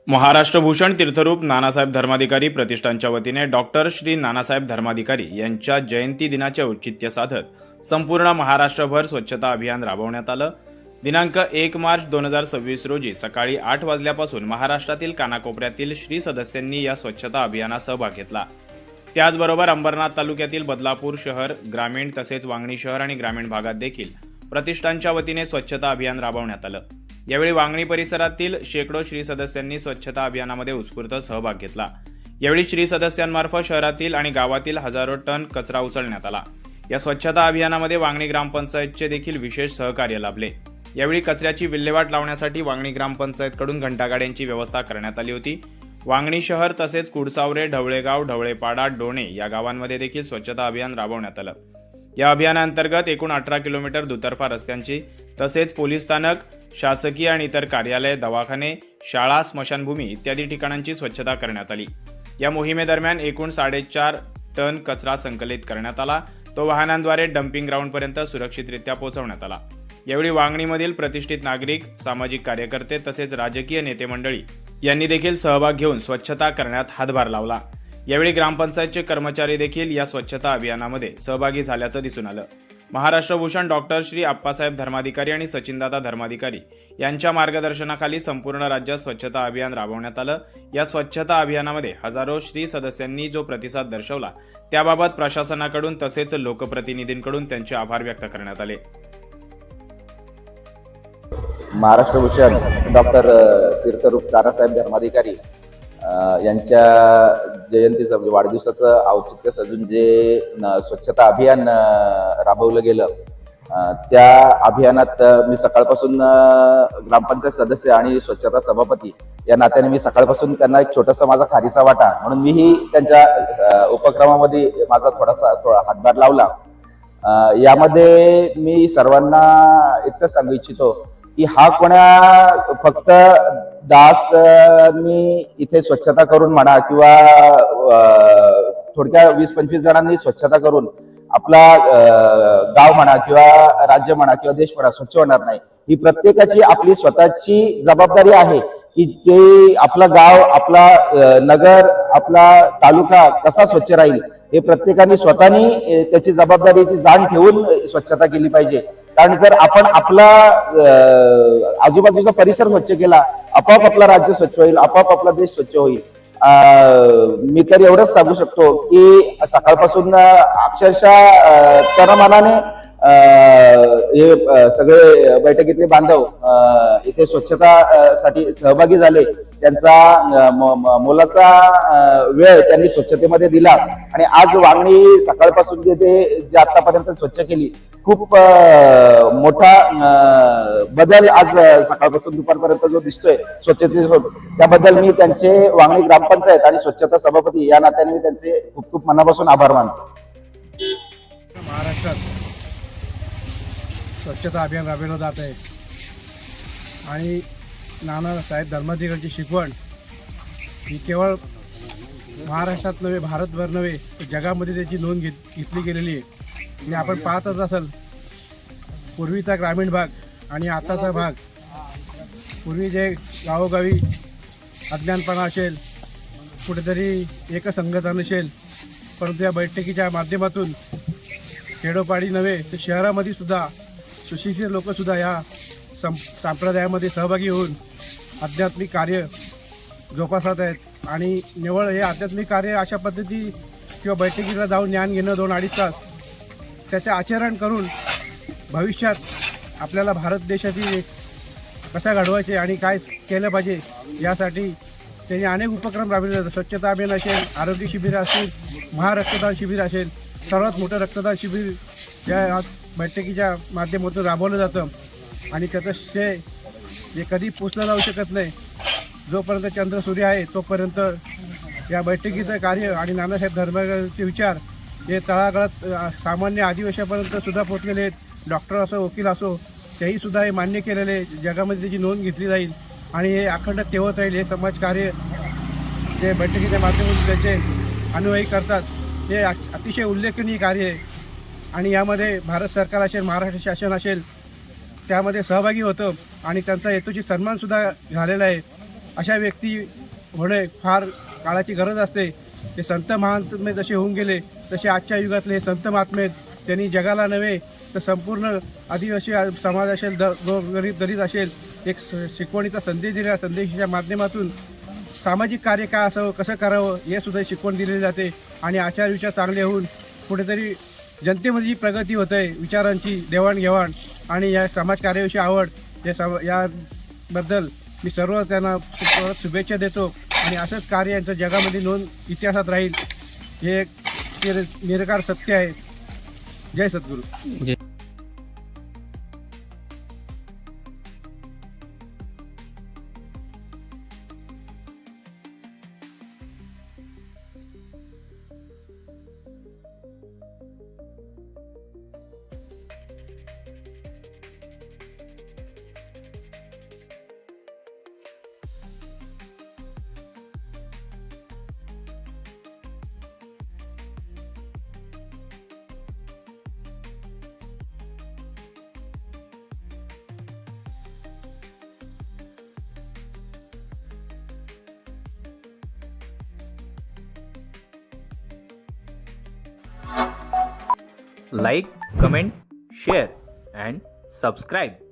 महाराष्ट्र भूषण तीर्थरूप नानासाहेब धर्माधिकारी प्रतिष्ठानच्या वतीने डॉक्टर श्री नानासाहेब धर्माधिकारी यांच्या जयंती दिनाचे औचित्य साधत संपूर्ण महाराष्ट्रभर स्वच्छता अभियान राबवण्यात आलं। दिनांक 1 मार्च 2026 रोजी सकाळी 8 वाजल्यापासून महाराष्ट्रातील कानाकोपऱ्यातील श्री सदस्यांनी या स्वच्छता अभियानात सहभाग घेतला। त्याचबरोबर अंबरनाथ तालुक्यातील बदलापूर शहर, ग्रामीण तसेच वांगणी शहर आणि ग्रामीण भागात देखील प्रतिष्ठानच्या वतीने स्वच्छता अभियान राबवण्यात आलं। यावेळी वांगणी परिसरातील शेकडो श्री सदस्यांनी स्वच्छता अभियानामध्ये उत्स्फूर्त सहभाग घेतला। यावेळी श्री सदस्यांमार्फत शहरातील आणि गावातील हजारो टन कचरा उचलण्यात आला। या स्वच्छता अभियानामध्ये वांगणी ग्रामपंचायतचे देखील विशेष सहकार्य लाभले। यावेळी कचऱ्याची विल्हेवाट लावण्यासाठी वांगणी ग्रामपंचायतकडून घंटागाड्यांची व्यवस्था करण्यात आली होती। वांगणी शहर तसेच कुडसावरे, ढवळेगाव, ढवळेपाडा, डोणे या गावांमध्ये देखील स्वच्छता अभियान राबवण्यात आलं। या अभियानांतर्गत एकूण 18 किलोमीटर दुतर्फा रस्त्यांची तसेच पोलीस स्थानक, शासकीय आणि इतर कार्यालय, दवाखाने, शाळा, स्मशानभूमी इत्यादी ठिकाणांची स्वच्छता करण्यात आली। या मोहिमेदरम्यान एकूण 4.5 टन कचरा संकलित करण्यात आला। तो वाहनांद्वारे डम्पिंग ग्राउंडपर्यंत सुरक्षितरित्या पोहोचवण्यात आला। यावेळी वांगणीमधील प्रतिष्ठित नागरिक, सामाजिक कार्यकर्ते तसेच राजकीय नेते मंडळी यांनी देखील सहभाग घेऊन स्वच्छता करण्यात हातभार लावला। यावेळी ग्रामपंचायतचे कर्मचारी देखील या स्वच्छता अभियानामध्ये सहभागी झाल्याचं दिसून आलं। महाराष्ट्र भूषण डॉक्टर श्री आप्पासाहेब धर्माधिकारी आणि सचिनदादा धर्माधिकारी यांच्या मार्गदर्शनाखाली संपूर्ण राज्यात स्वच्छता अभियान राबवण्यात आलं। या स्वच्छता अभियानामध्ये हजारो श्री सदस्यांनी जो प्रतिसाद दर्शवला त्याबाबत प्रशासनाकडून तसेच लोकप्रतिनिधींकडून त्यांचे आभार व्यक्त करण्यात आले। महाराष्ट्र भूषण डॉक्टर तीर्थरूप नानासाहेब धर्माधिकारी यांच्या जयंतीचं म्हणजे वाढदिवसाचं औचित्य साधून जे स्वच्छता अभियान राबवलं गेलं, त्या अभियानात मी सकाळपासून ग्रामपंचायत सदस्य आणि स्वच्छता सभापती या नात्याने मी सकाळपासून त्यांना एक छोटासा माझा खारीचा वाटा म्हणून मीही त्यांच्या उपक्रमामध्ये माझा थोडा हातभार लावला। यामध्ये मी सर्वांना इतकं सांगू इच्छितो की हा कोणा फक्त दासनी इथे स्वच्छता करून म्हणा किंवा थोडक्या 20-25 जणांनी स्वच्छता करून आपला गाव म्हणा किंवा राज्य म्हणा किंवा देश म्हणा स्वच्छ होणार नाही। ही प्रत्येकाची आपली स्वतःची जबाबदारी आहे की ते आपला गाव, आपला नगर, आपला तालुका कसा स्वच्छ राहील हे प्रत्येकाने स्वतःनी त्याची जबाबदारीची जाण ठेवून स्वच्छता केली पाहिजे। कारण जर आपण आपला आजूबाजूचा परिसर स्वच्छ केला, आपोआप आपला राज्य स्वच्छ होईल, आपोआप आपला देश स्वच्छ होईल। मी तर एवढंच सांगू शकतो की सकाळपासून अक्षरशः तनमनाने हे सगळे बैठकीतले बांधव इथे स्वच्छतासाठी सहभागी झाले। त्यांचा मोलाचा वेळ त्यांनी स्वच्छतेमध्ये दिला आणि आज वांगणी सकाळपासून जे आतापर्यंत स्वच्छ केली, खूप मोठा बदल आज सकाळपासून दुपारपर्यंत जो दिसतोय स्वच्छतेसोबत, त्याबद्दल मी त्यांचे वांगणी ग्रामपंचायत आणि स्वच्छता सभापती या नात्याने मी त्यांचे खूप खूप मनापासून आभार मानतो। महाराष्ट्रात स्वच्छता अभियान राबवलं जात आहे आणि नानासाहेब धर्माधिकारीची शिकवण ही केवळ महाराष्ट्रात नव्हे, भारतभर नव्हे, जगामध्ये त्याची नोंद घेतली गेलेली आहे। आणि आपण पाहतच असाल, पूर्वीचा ग्रामीण भाग आणि आताचा भाग, पूर्वी जे गावोगावी अज्ञानपणा असेल, कुठेतरी एकसंगता नसेल, परंतु या बैठकीच्या माध्यमातून खेडोपाडी नव्हे तर शहरामध्ये सुद्धा सुशिक्षित लोकसुद्धा या संप्रदायामध्ये सहभागी होऊन आध्यात्मिक कार्य जोपासत आहेत। आणि निव्वळ हे आध्यात्मिक कार्य अशा पद्धती किंवा बैठकीला जाऊन ज्ञान घेणं 2-2.5 तास त्याचे आचरण करून भविष्यात आपल्याला भारत देशाची कशा घडवायचे आणि काय केलं पाहिजे यासाठी त्यांनी अनेक उपक्रम राबवले जातात। स्वच्छता अभियान असेल, आरोग्य शिबिर असेल, महारक्तदान शिबिर असेल, सर्वात मोठं रक्तदान शिबिर या बैठकीच्या माध्यमातून राबवलं जातं आणि त्याचं श्रेय हे कधी पुसलं जाऊ शकत नाही। जोपर्यंत चंद्र सूर्य आहे तोपर्यंत या बैठकीचं कार्य आणि नानासाहेब धर्माधिकारीचे विचार हे तळागाळात सामान्य आदिवासीपर्यंत सुद्धा पोचलेले आहेत। डॉक्टर असो, वकील असो, तेही सुद्धा हे मान्य केलेले, जगामध्ये त्याची नोंद घेतली जाईल आणि हे अखंड ठेवत राहील। हे समाजकार्य जे बैठकीच्या माध्यमातून त्याचे अनुयायी करतात हे अतिशय उल्लेखनीय कार्य आहे आणि यामध्ये भारत सरकार असेल, महाराष्ट्र शासन असेल, त्यामध्ये सहभागी होतं आणि त्यांचा हेतूची सन्मानसुद्धा झालेला आहे। अशा व्यक्ती होणे फार काळाची गरज असते. ते संत महात्मे जसे होऊन गेले तसे आजच्या युगातले हे संत महात्मे त्यांनी जगाला नव्हे तर संपूर्ण आदिवासी समाज असेल, गरीब दलित असेल, एक शिकवणीचा संदेश दिलेला. संदेशाच्या माध्यमातून सामाजिक कार्य काय असावं, कसं करावं हे सुद्धा शिकवण दिलेली जाते. आणि आचार विचार चांगले होऊन कुठेतरी जनतेमध्ये जी प्रगती होत आहे, विचारांची देवाणघेवाण आणि या समाजकार्याविषयी आवड, याबद्दल मी सर्व त्यांना शुभेच्छा देतो. आणि असंच कार्य यांचं जगामध्ये नोंद इतिहासात राहील हे निराकार सत्य आहे. जय सद्गुरू. Like, comment, share and subscribe.